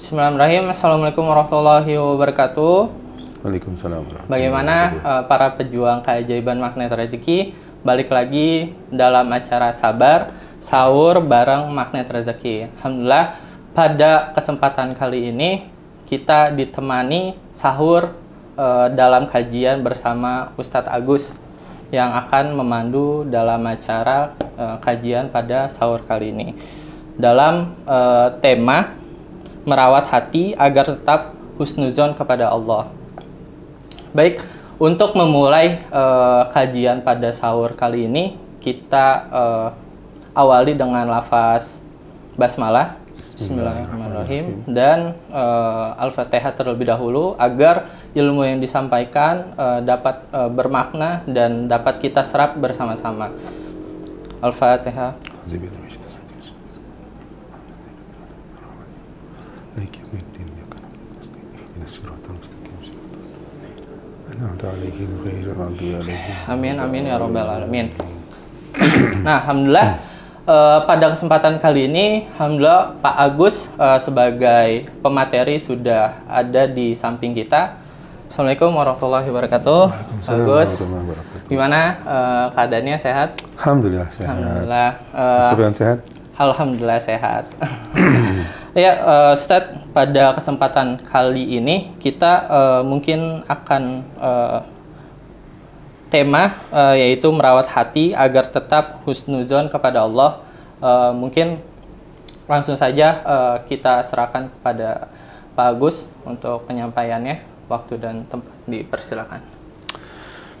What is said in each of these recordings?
Bismillahirrahmanirrahim. Assalamualaikum warahmatullahi wabarakatuh. Waalaikumsalam warahmatullahi Bagaimana para pejuang keajaiban magnet rezeki? Balik lagi dalam acara Sabar Sahur bareng Magnet Rezeki. Alhamdulillah, pada kesempatan kali ini kita ditemani sahur dalam kajian bersama Ustadz Agus yang akan memandu dalam acara kajian pada sahur kali ini. Dalam tema merawat hati agar tetap husnuzon kepada Allah. Baik, untuk memulai kajian pada sahur kali ini, kita awali dengan lafaz basmalah, Bismillahirrahmanirrahim, dan Al-Fatihah terlebih dahulu agar ilmu yang disampaikan dapat bermakna dan dapat kita serap bersama-sama. Al-Fatihah. Amin amin ya robbal alamin. Nah, alhamdulillah pada kesempatan kali ini, alhamdulillah Pak Agus sebagai pemateri sudah ada di samping kita. Assalamualaikum warahmatullahi wabarakatuh. Agus, gimana keadaannya, sehat? Alhamdulillah sehat. Alhamdulillah. Sehat? Alhamdulillah sehat. Ya, Ustadz, pada kesempatan kali ini kita mungkin akan tema yaitu merawat hati agar tetap husnuzon kepada Allah. Mungkin langsung saja kita serahkan kepada Pak Agus untuk penyampaiannya. Waktu dan tempat dipersilakan.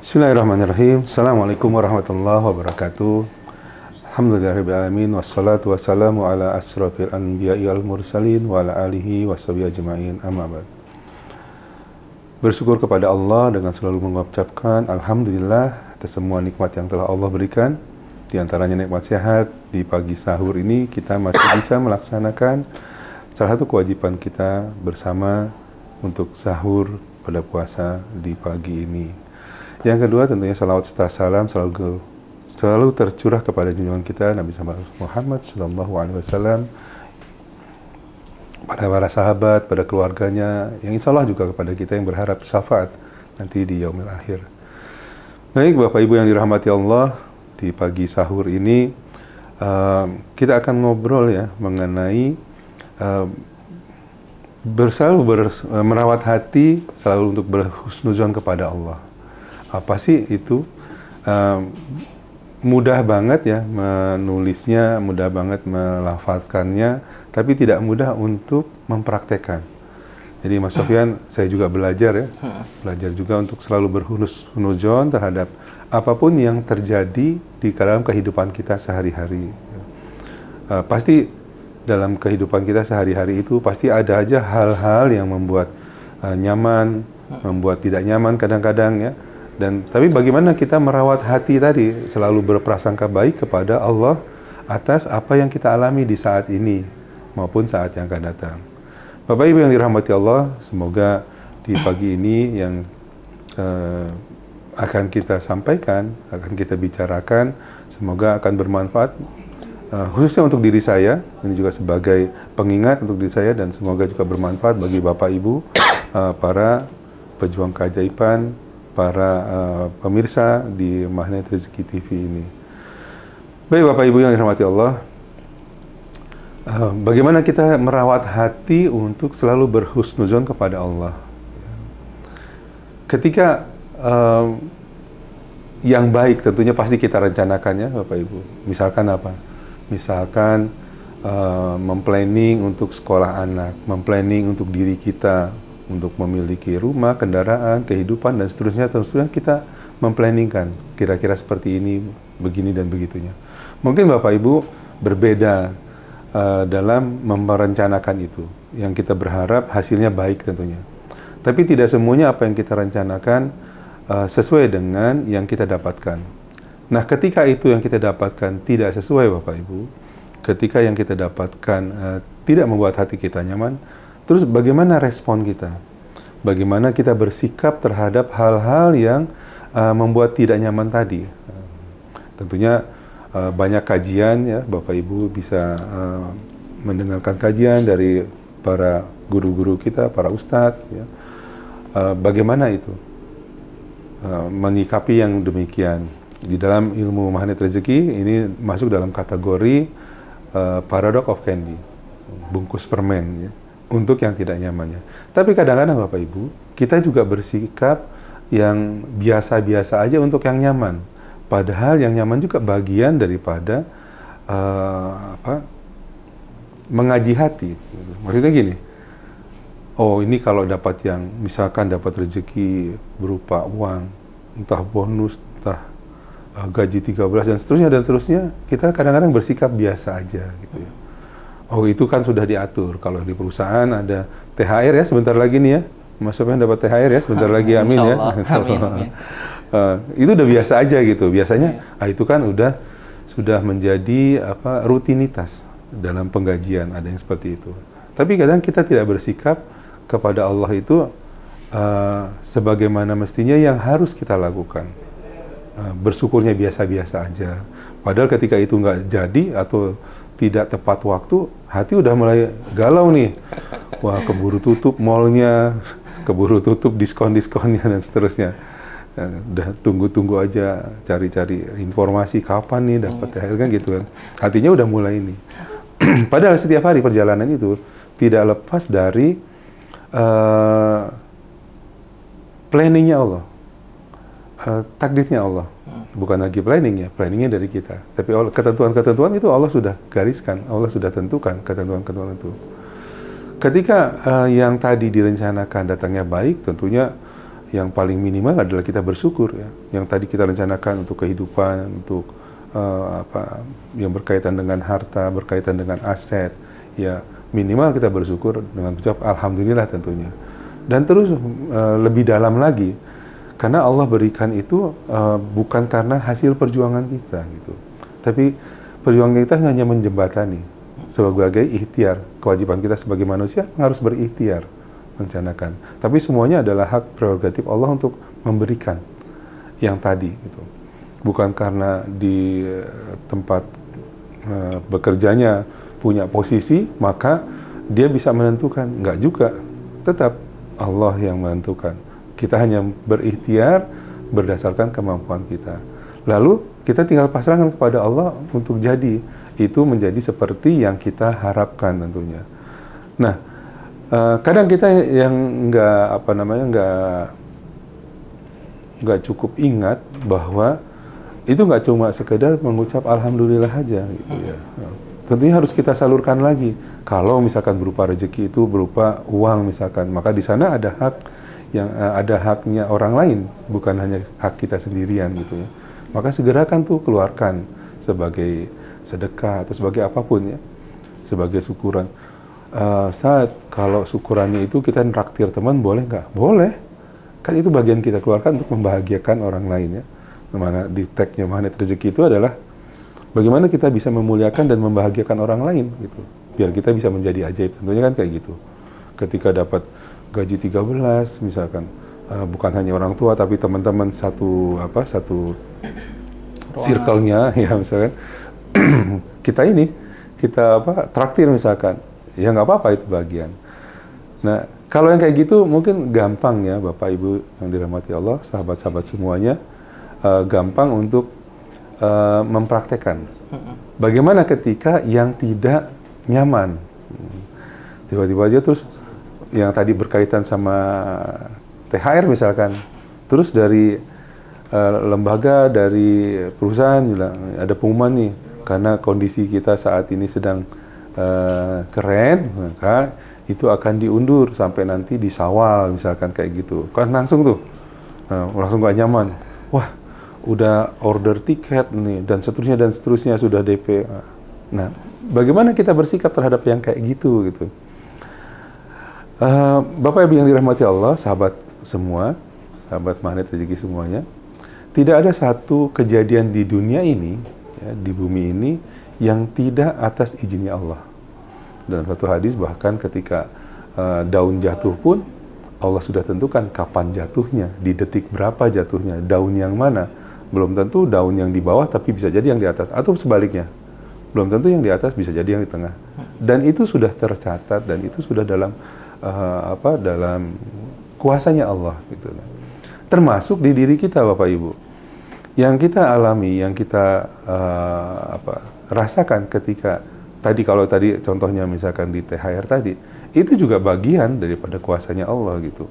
Bismillahirrahmanirrahim. Assalamualaikum warahmatullahi wabarakatuh. Alhamdulillahirrahmanirrahim. Wassalatu wassalamu ala asrafil anbiya'i wal mursalin wa ala alihi wa sahbihi ajma'in, amma ba'd. Bersyukur kepada Allah dengan selalu mengucapkan Alhamdulillah atas semua nikmat yang telah Allah berikan. Di antaranya nikmat sehat. Di pagi sahur ini kita masih bisa melaksanakan salah satu kewajiban kita bersama untuk sahur pada puasa di pagi ini. Yang kedua tentunya salawat serta salam selalu tercurah kepada junjungan kita Nabi Muhammad SAW, pada para sahabat, pada keluarganya, yang insya Allah juga kepada kita yang berharap syafaat nanti di yaumil akhir. Baik, Bapak Ibu yang dirahmati Allah, di pagi sahur ini kita akan ngobrol ya mengenai merawat hati selalu untuk berhusnuzon kepada Allah. Apa sih itu? Mudah banget ya menulisnya, mudah banget melafazkannya, tapi tidak mudah untuk mempraktekkan. Jadi Mas Sofyan, saya juga belajar ya, belajar juga untuk selalu berhusnuzon terhadap apapun yang terjadi di dalam kehidupan kita sehari-hari. Pasti dalam kehidupan kita sehari-hari itu pasti ada aja hal-hal yang membuat nyaman, membuat tidak nyaman kadang-kadang ya. Tapi bagaimana kita merawat hati tadi, selalu berprasangka baik kepada Allah atas apa yang kita alami di saat ini maupun saat yang akan datang. Bapak Ibu yang dirahmati Allah, semoga di pagi ini yang akan kita sampaikan, akan kita bicarakan, semoga akan bermanfaat khususnya untuk diri saya, ini juga sebagai pengingat untuk diri saya, dan semoga juga bermanfaat bagi Bapak Ibu, para pejuang keajaiban, para pemirsa di Magnet Rezeki TV ini. Baik Bapak Ibu yang dirahmati Allah, bagaimana kita merawat hati untuk selalu berhusnuzon kepada Allah? Ketika yang baik tentunya pasti kita rencanakannya Bapak Ibu. Misalkan apa? Misalkan memplanning untuk sekolah anak, memplanning untuk diri kita, untuk memiliki rumah, kendaraan, kehidupan, dan seterusnya, kita memplanningkan kira-kira seperti ini, begini dan begitunya. Mungkin Bapak Ibu berbeda dalam merencanakan itu, yang kita berharap hasilnya baik tentunya. Tapi tidak semuanya apa yang kita rencanakan sesuai dengan yang kita dapatkan. Nah, ketika itu yang kita dapatkan tidak sesuai Bapak Ibu, ketika yang kita dapatkan tidak membuat hati kita nyaman, terus bagaimana respon kita? Bagaimana kita bersikap terhadap hal-hal yang membuat tidak nyaman tadi? Tentunya banyak kajian ya, Bapak Ibu bisa mendengarkan kajian dari para guru-guru kita, para ustadz, ya. Bagaimana itu menyikapi yang demikian. Di dalam ilmu magnet rezeki ini masuk dalam kategori paradox of candy, bungkus permen, ya, untuk yang tidak nyamannya. Tapi kadang-kadang Bapak Ibu, kita juga bersikap yang biasa-biasa aja untuk yang nyaman. Padahal yang nyaman juga bagian daripada mengaji hati. Maksudnya gini, oh ini kalau dapat yang, misalkan dapat rezeki berupa uang, entah bonus, entah gaji 13 dan seterusnya, kita kadang-kadang bersikap biasa aja gitu ya. Oh itu kan sudah diatur, kalau di perusahaan ada THR ya sebentar lagi nih ya, masuknya dapat THR ya sebentar lagi, amin ya. Amin. Itu udah biasa aja gitu, biasanya itu kan sudah menjadi rutinitas dalam penggajian, ada yang seperti itu. Tapi kadang kita tidak bersikap kepada Allah itu sebagaimana mestinya yang harus kita lakukan. Bersyukurnya biasa-biasa aja. Padahal ketika itu nggak jadi atau tidak tepat waktu, hati udah mulai galau nih. Wah, keburu tutup mallnya, keburu tutup diskon-diskonnya dan seterusnya. Udah tunggu-tunggu aja, cari-cari informasi kapan nih dapat THR kan gitu kan. Hatinya udah mulai ini. Padahal setiap hari perjalanan itu tidak lepas dari planningnya Allah, takdirnya Allah. Bukan lagi planning ya, planningnya dari kita. Tapi ketentuan-ketentuan itu Allah sudah gariskan, Allah sudah tentukan ketentuan-ketentuan itu. Ketika yang tadi direncanakan datangnya baik, tentunya yang paling minimal adalah kita bersyukur ya. Yang tadi kita rencanakan untuk kehidupan, untuk yang berkaitan dengan harta, berkaitan dengan aset, ya minimal kita bersyukur dengan ucap alhamdulillah tentunya. Dan terus lebih dalam lagi, karena Allah berikan itu bukan karena hasil perjuangan kita gitu, tapi perjuangan kita hanya menjembatani sebagai ikhtiar. Kewajiban kita sebagai manusia harus berikhtiar merencanakan. Tapi semuanya adalah hak prerogatif Allah untuk memberikan yang tadi gitu. Bukan karena di tempat bekerjanya punya posisi maka dia bisa menentukan, enggak juga. Tetap Allah yang menentukan. Kita hanya berikhtiar berdasarkan kemampuan kita. Lalu kita tinggal pasrahkan kepada Allah untuk jadi itu menjadi seperti yang kita harapkan tentunya. Nah, kadang kita yang nggak cukup ingat bahwa itu nggak cuma sekedar mengucap alhamdulillah aja gitu ya. Tentunya harus kita salurkan lagi. Kalau misalkan berupa rezeki itu berupa uang misalkan, maka di sana ada hak yang ada haknya orang lain, bukan hanya hak kita sendirian gitu ya. Maka segerakan tuh keluarkan sebagai sedekah atau sebagai apapun ya, sebagai syukuran. Saat kalau syukurannya itu kita nraktir teman boleh nggak? Boleh. Kan itu bagian kita keluarkan untuk membahagiakan orang lain ya. Mana di tagnya magnet rezeki itu adalah bagaimana kita bisa memuliakan dan membahagiakan orang lain gitu. Biar kita bisa menjadi ajaib, tentunya kan kayak gitu. Ketika dapat gaji 13 misalkan, bukan hanya orang tua tapi teman-teman satu circle-nya ya misalkan kita traktir misalkan, ya nggak apa-apa itu bagian. Nah kalau yang kayak gitu mungkin gampang ya Bapak Ibu yang dirahmati Allah, sahabat-sahabat semuanya, gampang untuk mempraktekkan. Bagaimana ketika yang tidak nyaman, tiba-tiba aja terus yang tadi berkaitan sama THR misalkan, terus dari lembaga, dari perusahaan bilang ada pengumuman nih, karena kondisi kita saat ini sedang keren, maka itu akan diundur sampai nanti di Syawal misalkan kayak gitu. Kan langsung tuh, langsung gak nyaman. Wah, udah order tiket nih dan seterusnya sudah DP. Nah, bagaimana kita bersikap terhadap yang kayak gitu gitu? Bapak Ibu yang dirahmati Allah, sahabat semua, sahabat magnet rezeki semuanya, tidak ada satu kejadian di dunia ini, ya, di bumi ini, yang tidak atas izinnya Allah. Dalam satu hadis bahkan ketika daun jatuh pun, Allah sudah tentukan kapan jatuhnya, di detik berapa jatuhnya, daun yang mana. Belum tentu daun yang di bawah, tapi bisa jadi yang di atas, atau sebaliknya. Belum tentu yang di atas, bisa jadi yang di tengah. Dan itu sudah tercatat, dan itu sudah dalam dalam kuasanya Allah gitu. Termasuk di diri kita Bapak Ibu. Yang kita alami, yang kita rasakan ketika kalau tadi contohnya misalkan di THR tadi, itu juga bagian daripada kuasanya Allah gitu.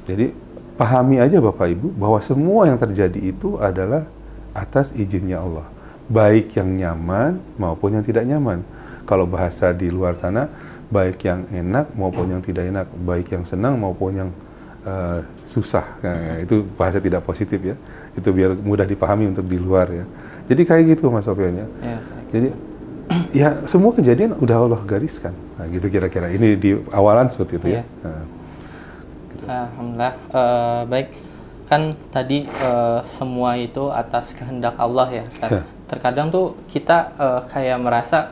Jadi pahami aja Bapak Ibu bahwa semua yang terjadi itu adalah atas izinnya Allah. Baik yang nyaman maupun yang tidak nyaman. Kalau bahasa di luar sana, baik yang enak maupun yang tidak enak, baik yang senang maupun yang susah. Nah, itu bahasa tidak positif ya. Itu biar mudah dipahami untuk di luar ya. Jadi kayak gitu Mas Sofyan ya. Jadi ya semua kejadian udah Allah gariskan. Nah, gitu kira-kira. Ini di awalan seperti itu ya. Nah, gitu. Alhamdulillah. Baik, kan tadi semua itu atas kehendak Allah ya, Ustaz. Terkadang tuh kita kayak merasa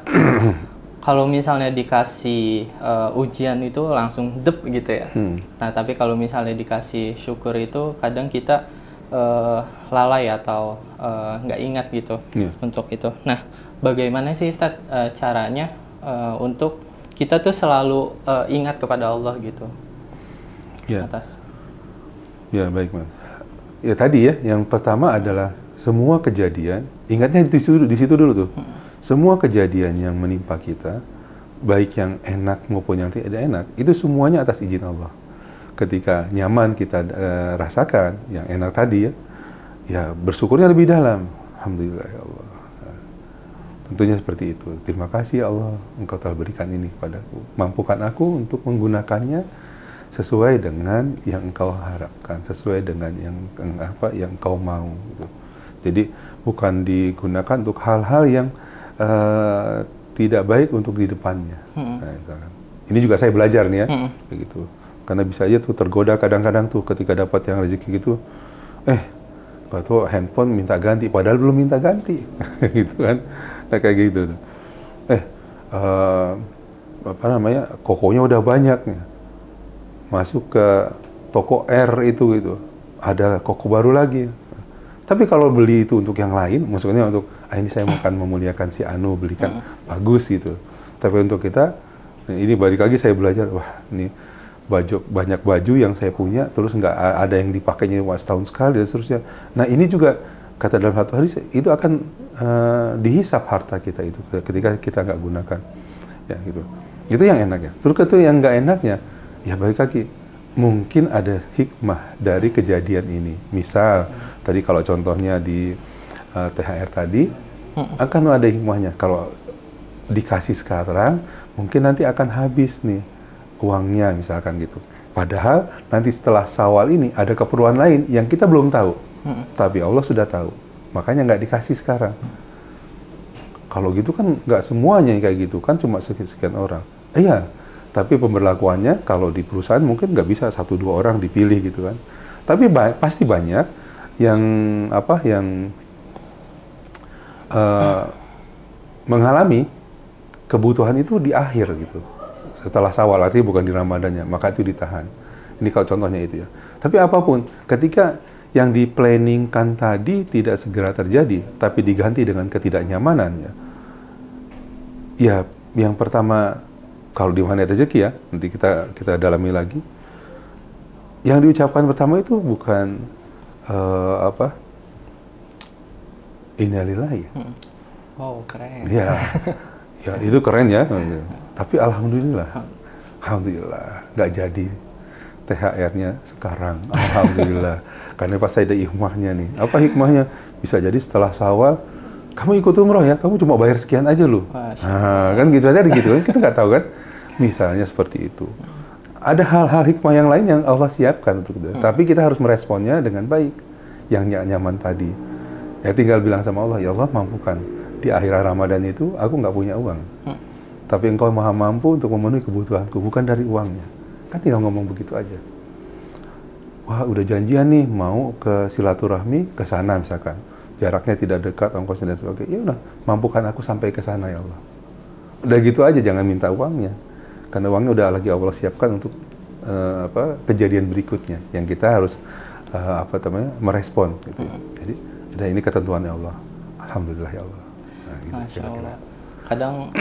kalau misalnya dikasih ujian itu langsung dep gitu ya. Nah, tapi kalau misalnya dikasih syukur itu kadang kita lalai atau nggak ingat gitu untuk itu. Nah, bagaimana sih Ustaz caranya untuk kita tuh selalu ingat kepada Allah gitu? Ya, baik Mas. Ya tadi ya, yang pertama adalah semua kejadian, ingatnya di situ dulu tuh. Semua kejadian yang menimpa kita, baik yang enak maupun yang tidak enak, itu semuanya atas izin Allah. Ketika nyaman kita rasakan, yang enak tadi ya bersyukurnya lebih dalam. Alhamdulillah ya Allah. Tentunya seperti itu. Terima kasih ya Allah, Engkau telah berikan ini kepadaku. Mampukan aku untuk menggunakannya sesuai dengan yang Engkau harapkan, sesuai dengan yang Engkau mau. Gitu. Jadi bukan digunakan untuk hal-hal yang tidak baik untuk di depannya. Nah, misalkan. Ini juga saya belajar nih ya, begitu. Karena bisa aja tuh tergoda kadang-kadang tuh ketika dapat yang rezeki gitu, tuh handphone minta ganti, padahal belum minta ganti, gitu kan? Nah, kayak gitu. Kokonya udah banyak nih. Masuk ke toko R itu gitu, ada koko baru lagi. Tapi kalau beli itu untuk yang lain, maksudnya untuk ini saya akan memuliakan si Anu, belikan bagus gitu. Tapi untuk kita, ini balik lagi saya belajar, wah ini banyak baju yang saya punya, terus nggak ada yang dipakainya setahun sekali dan seterusnya. Nah ini juga kata dalam satu hadis itu akan dihisap harta kita itu ketika kita nggak gunakan, ya gitu. Itu yang enaknya. Terus itu yang nggak enaknya, ya balik lagi. Mungkin ada hikmah dari kejadian ini. Misal, tadi kalau contohnya di THR tadi, akan ada hikmahnya. Kalau dikasih sekarang, mungkin nanti akan habis nih uangnya, misalkan gitu. Padahal nanti setelah Syawal ini ada keperluan lain yang kita belum tahu. Tapi Allah sudah tahu. Makanya nggak dikasih sekarang. Kalau gitu kan nggak semuanya kayak gitu. Kan cuma sekian orang. Iya. Tapi pemberlakuannya kalau di perusahaan mungkin nggak bisa 1-2 orang dipilih gitu kan. Tapi pasti banyak yang mengalami kebutuhan itu di akhir gitu. Setelah Syawal, artinya bukan di Ramadannya, maka itu ditahan. Ini kalau contohnya itu ya. Tapi apapun, ketika yang di-planningkan tadi tidak segera terjadi, tapi diganti dengan ketidaknyamanannya, ya yang pertama, kalau di magnet rezeki ya, nanti kita dalami lagi. Yang diucapkan pertama itu bukan innalillahi. Wow, keren. Ya, ya itu keren ya. Tapi alhamdulillah, nggak jadi THR-nya sekarang. Alhamdulillah, karena pasti ada hikmahnya nih. Apa hikmahnya? Bisa jadi setelah Syawal, kamu ikut umroh ya, kamu cuma bayar sekian aja loh. Nah, kan gitu aja gitu kan, kita nggak tahu kan. Misalnya seperti itu. Ada hal-hal hikmah yang lain yang Allah siapkan untuk itu. Tapi kita harus meresponnya dengan baik. Yang nyaman tadi. Ya tinggal bilang sama Allah, ya Allah mampukan. Di akhir Ramadan itu aku nggak punya uang. Tapi Engkau maha mampu untuk memenuhi kebutuhanku, bukan dari uangnya. Kan tinggal ngomong begitu aja. Wah udah janjian nih mau ke silaturahmi ke sana misalkan. Jaraknya tidak dekat, ongkosnya dan sebagainya. Ya udah, mampukan aku sampai ke sana ya Allah. Udah gitu aja, jangan minta uangnya. Karena uangnya udah lagi Allah siapkan untuk kejadian berikutnya yang kita harus merespon gitu. Jadi ini ketentuannya Allah. Alhamdulillah ya Allah. Nah, gitu, Masya Allah. Kadang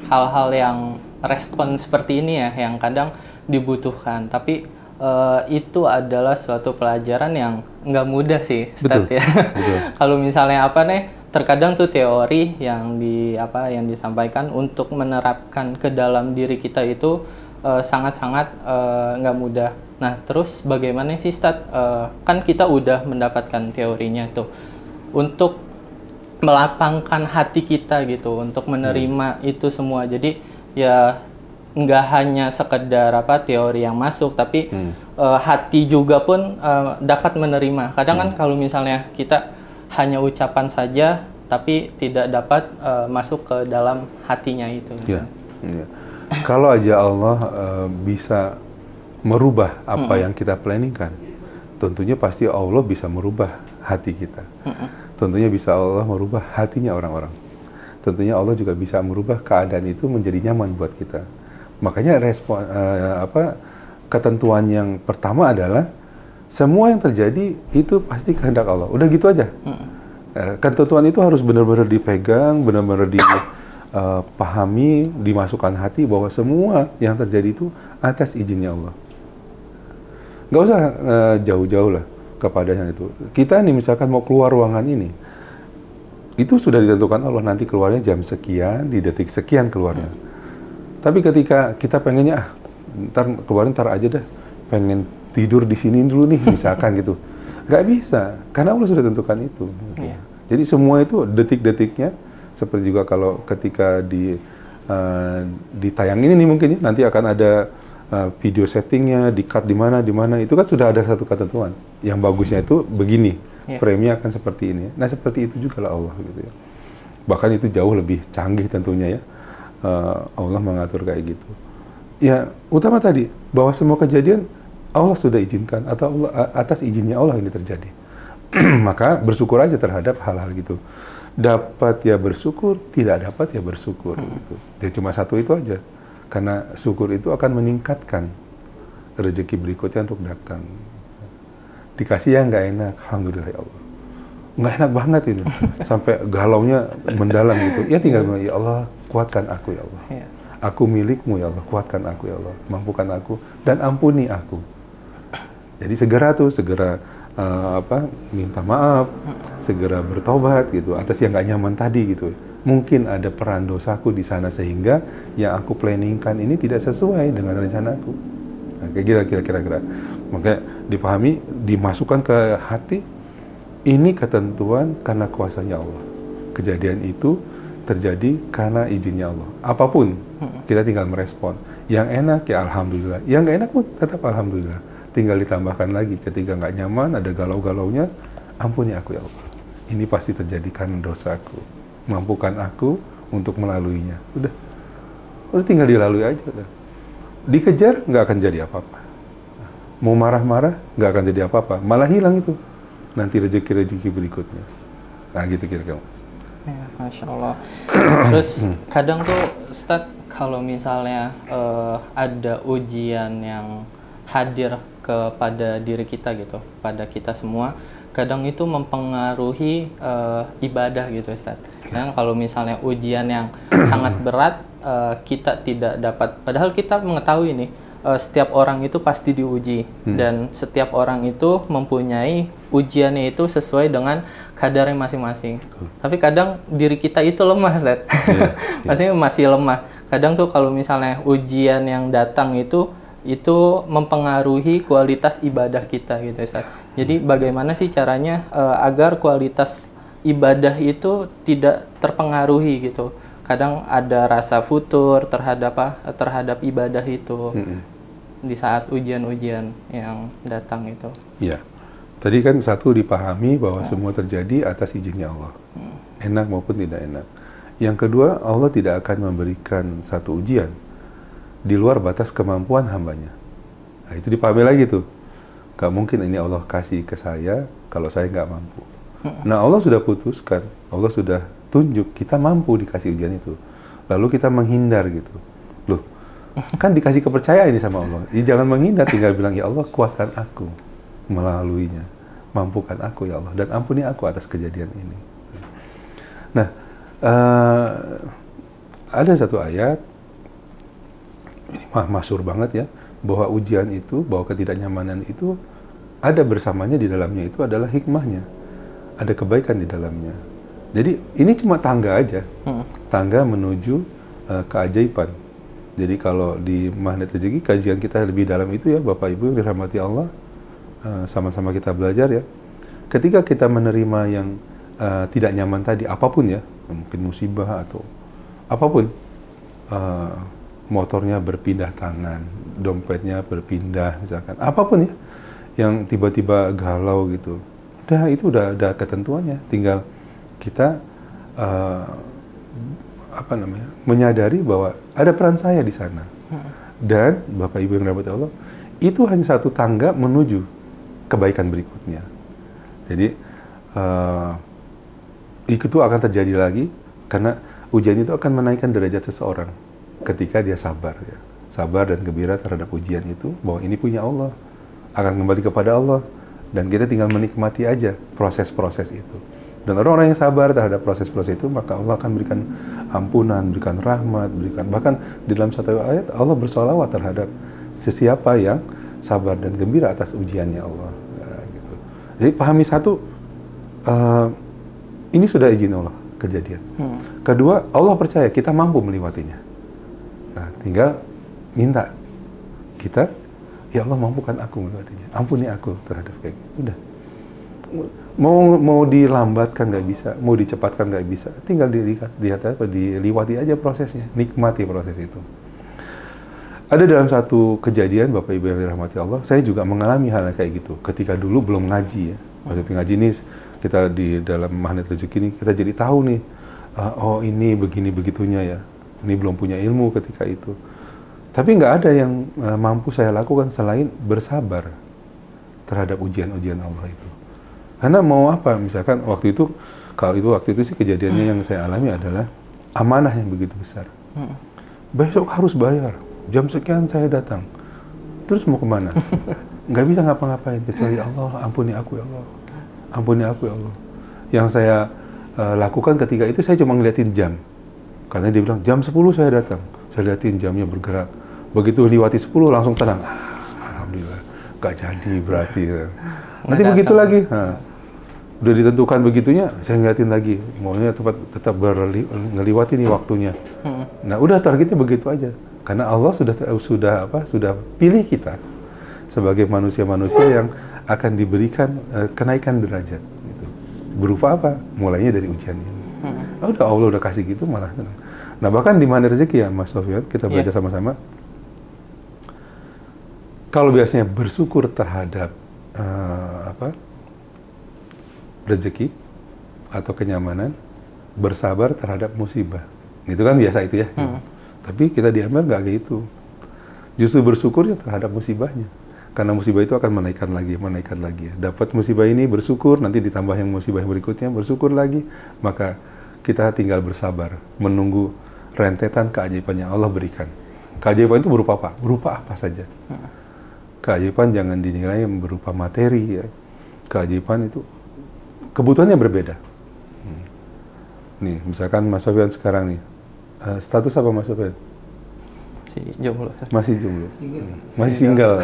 hal-hal yang respon seperti ini ya yang kadang dibutuhkan, tapi itu adalah suatu pelajaran yang nggak mudah sih, Ustadz ya. Kalau misalnya apa nih, terkadang tuh teori yang yang disampaikan untuk menerapkan ke dalam diri kita itu sangat-sangat nggak mudah. Nah, terus bagaimana sih, Ustadz? Kan kita udah mendapatkan teorinya tuh untuk melapangkan hati kita gitu, untuk menerima itu semua. Jadi ya nggak hanya sekedar teori yang masuk, tapi hati juga pun dapat menerima. Kadang kan kalau misalnya kita hanya ucapan saja, tapi tidak dapat masuk ke dalam hatinya itu. Ya. Kalau aja Allah bisa merubah apa yang kita planningkan, tentunya pasti Allah bisa merubah hati kita. Tentunya bisa Allah merubah hatinya orang-orang. Tentunya Allah juga bisa merubah keadaan itu menjadi nyaman buat kita. Makanya ketentuan yang pertama adalah semua yang terjadi itu pasti kehendak Allah. Udah gitu aja. Ketentuan itu harus benar-benar dipegang, benar-benar dipahami, dimasukkan hati bahwa semua yang terjadi itu atas izinnya Allah. Nggak usah jauh-jauh lah kepadanya itu. Kita nih misalkan mau keluar ruangan ini, itu sudah ditentukan Allah, nanti keluarnya jam sekian, di detik sekian keluarnya. Tapi ketika kita pengennya, ntar aja dah, pengen tidur di sini dulu nih, misalkan gitu. Nggak bisa, karena Allah sudah tentukan itu. Gitu. Jadi semua itu detik-detiknya, seperti juga kalau ketika ditayang ini nih mungkin ya, nanti akan ada video settingnya, di-cut di mana, itu kan sudah ada satu ketentuan. Yang bagusnya itu begini, frame-nya akan seperti ini. Nah seperti itu juga lah Allah gitu ya. Bahkan itu jauh lebih canggih tentunya ya. Allah mengatur kayak gitu. Ya, utama tadi bahwa semua kejadian Allah sudah izinkan atau atas izinnya Allah ini terjadi. Maka bersyukur aja terhadap hal-hal gitu. Dapat ya bersyukur, tidak dapat ya bersyukur gitu. Dia cuma satu itu aja. Karena syukur itu akan meningkatkan rezeki berikutnya untuk datang. Dikasih yang nggak enak, alhamdulillah ya Allah. Nggak enak banget ini, sampai galaunya mendalam gitu. Ya tinggal bilang, ya Allah kuatkan aku ya Allah. Aku milikmu ya Allah, kuatkan aku ya Allah. Mampukan aku dan ampuni aku. Jadi segera minta maaf, segera bertobat gitu atas yang nggak nyaman tadi gitu. Mungkin ada peran dosaku di sana sehingga yang aku planningkan ini tidak sesuai dengan rencanaku. Nah, kayak kira-kira. Makanya dipahami, dimasukkan ke hati. Ini ketentuan karena kuasanya Allah. Kejadian itu terjadi karena izinnya Allah. Apapun, kita tinggal merespon. Yang enak ya alhamdulillah. Yang nggak enak pun tetap alhamdulillah. Tinggal ditambahkan lagi ketika nggak nyaman, ada galau-galaunya, ampuni aku ya Allah. Ini pasti terjadi karena dosaku. Mampukan aku untuk melaluinya. Udah tinggal dilalui aja. Udah. Dikejar nggak akan jadi apa-apa. Mau marah-marah nggak akan jadi apa-apa. Malah hilang itu. Nanti rezeki berikutnya. Nah gitu kira-kira Mas. Ya, Masya Allah. Terus kadang tuh Ustadz kalau misalnya ada ujian yang hadir kepada diri kita gitu, pada kita semua, kadang itu mempengaruhi ibadah gitu Ustadz. Dan kalau misalnya ujian yang sangat berat, kita tidak dapat, padahal kita mengetahui nih, setiap orang itu pasti diuji dan setiap orang itu mempunyai ujiannya itu sesuai dengan kadarnya masing-masing. Tapi kadang diri kita itu lemah, Ustaz. Maksudnya masih lemah. Kadang tuh kalau misalnya ujian yang datang itu mempengaruhi kualitas ibadah kita gitu, Ustaz. Jadi bagaimana sih caranya agar kualitas ibadah itu tidak terpengaruhi gitu? Kadang ada rasa futur terhadap ibadah itu di saat ujian-ujian yang datang itu. Iya. Tadi kan satu dipahami bahwa semua terjadi atas izinnya Allah. Enak maupun tidak enak. Yang kedua, Allah tidak akan memberikan satu ujian di luar batas kemampuan hambanya. Nah, itu dipahami lagi tuh. Gak mungkin ini Allah kasih ke saya kalau saya nggak mampu. Nah, Allah sudah putuskan, Allah sudah tunjuk kita mampu dikasih ujian itu. Lalu kita menghindar gitu. Loh, kan dikasih kepercayaan ini sama Allah. Ya, jangan menghindar, tinggal bilang, ya Allah kuatkan aku melaluinya. Mampukan aku ya Allah. Dan ampuni aku atas kejadian ini. Nah, ada satu ayat, ini masyhur banget ya, bahwa ujian itu, bahwa ketidaknyamanan itu ada bersamanya di dalamnya itu adalah hikmahnya, ada kebaikan di dalamnya. Jadi ini cuma tangga aja, tangga menuju keajaiban. Jadi kalau di Magnet Rezeki kajian kita lebih dalam itu ya, Bapak Ibu yang dirahmati Allah, sama-sama kita belajar ya. Ketika kita menerima yang tidak nyaman tadi, apapun ya, mungkin musibah atau apapun, motornya berpindah tangan, dompetnya berpindah misalkan, apapun ya, yang tiba-tiba galau gitu, itu udah ada ketentuannya, tinggal kita menyadari bahwa ada peran saya di sana. Dan Bapak Ibu yang dirahmati Allah, itu hanya satu tangga menuju kebaikan berikutnya. Jadi itu akan terjadi lagi karena ujian itu akan menaikkan derajat seseorang ketika dia sabar ya. Sabar dan gembira terhadap ujian itu, bahwa ini punya Allah, akan kembali kepada Allah, dan kita tinggal menikmati aja proses-proses itu. Dan orang-orang yang sabar terhadap proses-proses itu, maka Allah akan berikan ampunan, berikan rahmat, bahkan di dalam satu ayat Allah bersolawat terhadap sesiapa yang sabar dan gembira atas ujiannya Allah. Ya, gitu. Jadi pahami satu, ini sudah izin Allah kejadian. Kedua, Allah percaya kita mampu melewatinya. Nah, tinggal minta kita, ya Allah mampukan aku melewatinya, ampuni aku terhadap kayak gitu. Udah. Mau dilambatkan nggak bisa, mau dicepatkan nggak bisa, tinggal diliwati aja prosesnya, nikmati proses itu. Ada dalam satu kejadian, Bapak Ibu yang dirahmati Allah, saya juga mengalami hal kayak gitu. Ketika dulu belum ngaji ya, maksudnya ngaji ini kita di dalam Magnet Rezeki ini kita jadi tahu nih, oh ini begini begitunya ya, ini belum punya ilmu ketika itu. Tapi nggak ada yang mampu saya lakukan selain bersabar terhadap ujian-ujian Allah itu. Karena mau apa, misalkan waktu itu sih kejadiannya yang saya alami adalah amanah yang begitu besar. Besok harus bayar, jam sekian saya datang. Terus mau kemana? Nggak bisa ngapa-ngapain kecuali Allah, ampuni aku ya Allah, ampuni aku ya Allah. Yang saya lakukan ketika itu, saya cuma ngeliatin jam. Karena dia bilang jam 10 saya datang, saya liatin jamnya bergerak. Begitu lewati 10 langsung tenang. Alhamdulillah, nggak jadi berarti. Nanti begitu lagi. Udah ditentukan begitunya, saya ngeliatin lagi, maunya tetap ngeliwati nih waktunya. Nah, udah targetnya begitu aja. Karena Allah sudah pilih kita sebagai manusia-manusia yang akan diberikan kenaikan derajat. Gitu. Berupa apa? Mulainya dari ujian ini. Allah udah kasih gitu, malah senang. Nah, bahkan di Magnet Rezeki ya, Mas Sofyan, kita belajar sama-sama. Kalau biasanya bersyukur terhadap rezeki atau kenyamanan, bersabar terhadap musibah. Itu kan biasa itu ya. Tapi kita di Amel nggak kayak gitu. Justru bersyukurnya terhadap musibahnya. Karena musibah itu akan menaikkan lagi. Dapat musibah ini bersyukur, nanti ditambah yang musibah berikutnya, bersyukur lagi. Maka kita tinggal bersabar, menunggu rentetan keajaiban yang Allah berikan. Keajaiban itu berupa apa? Berupa apa saja. Keajaiban jangan dinilai berupa materi ya. Keajaiban itu kebutuhannya berbeda. Nih, misalkan Mas Sofyan sekarang nih, status apa Mas Sofyan? Masih jomblo. Masih single.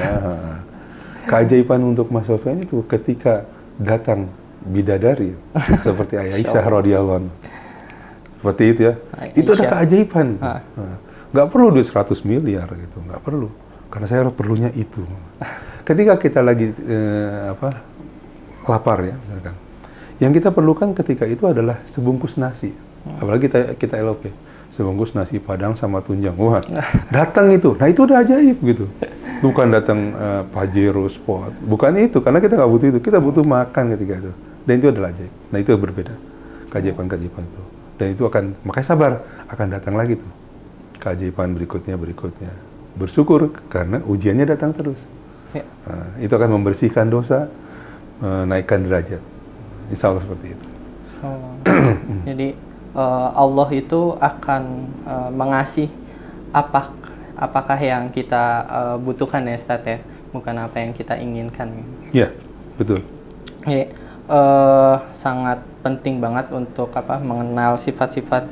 Keajaiban untuk Mas Sofyan itu ketika datang bidadari seperti Aisyah radhiyallahu anha. Seperti itu ya. Itu ada keajaiban. Nggak perlu duit 100 miliar gitu, nggak perlu. Karena saya perlunya itu. Ketika kita lagi lapar ya, misalkan. Yang kita perlukan ketika itu adalah sebungkus nasi. Apalagi kita LOP. Sebungkus nasi Padang sama tunjang. Wah, datang itu. Nah, itu udah ajaib gitu. Bukan datang Pajero Sport. Bukan itu, karena kita nggak butuh itu. Kita butuh makan ketika itu. Dan itu adalah ajaib. Nah, itu berbeda. Keajaiban-keajaiban itu. Dan itu makanya sabar, akan datang lagi tuh. Keajaiban berikutnya. Bersyukur karena ujiannya datang terus. Ya. Nah, itu akan membersihkan dosa, menaikkan derajat. Insya Allah seperti itu. Jadi Allah itu akan mengasih apakah yang kita butuhkan ya Ustaz ya, bukan apa yang kita inginkan. Iya, betul. Sangat penting banget untuk mengenal sifat-sifat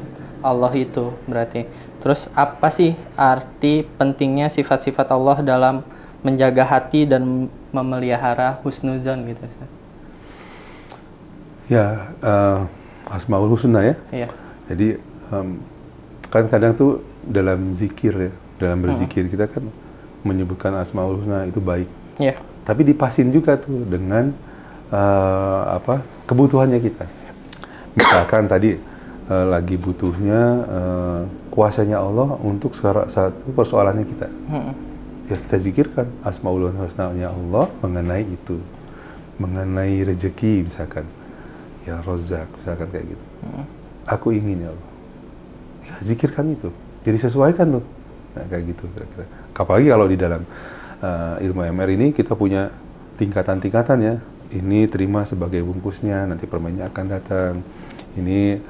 Allah itu berarti. Terus apa sih arti pentingnya sifat-sifat Allah dalam menjaga hati dan memelihara husnuzon gitu Ustaz? Ya, Asmaul Husna ya. Iya. Jadi kan kadang tuh dalam zikir ya, dalam berzikir kita kan menyebutkan Asmaul Husna itu baik. Iya. Tapi dipasin juga tuh dengan kebutuhannya kita. Misalkan tadi lagi butuhnya kuasanya Allah untuk satu persoalannya kita. Ya kita zikirkan Asmaul Husna-nya Allah mengenai itu, mengenai rezeki misalkan, ya Rozak misalkan kayak gitu. Aku ingin ya Allah. Ya zikirkan itu. Jadi sesuaikan tuh. Nah kayak gitu kira-kira. Apalagi kalau di dalam ilmu MR ini kita punya tingkatan-tingkatan ya. Ini terima sebagai bungkusnya, nanti permennya akan datang. Ini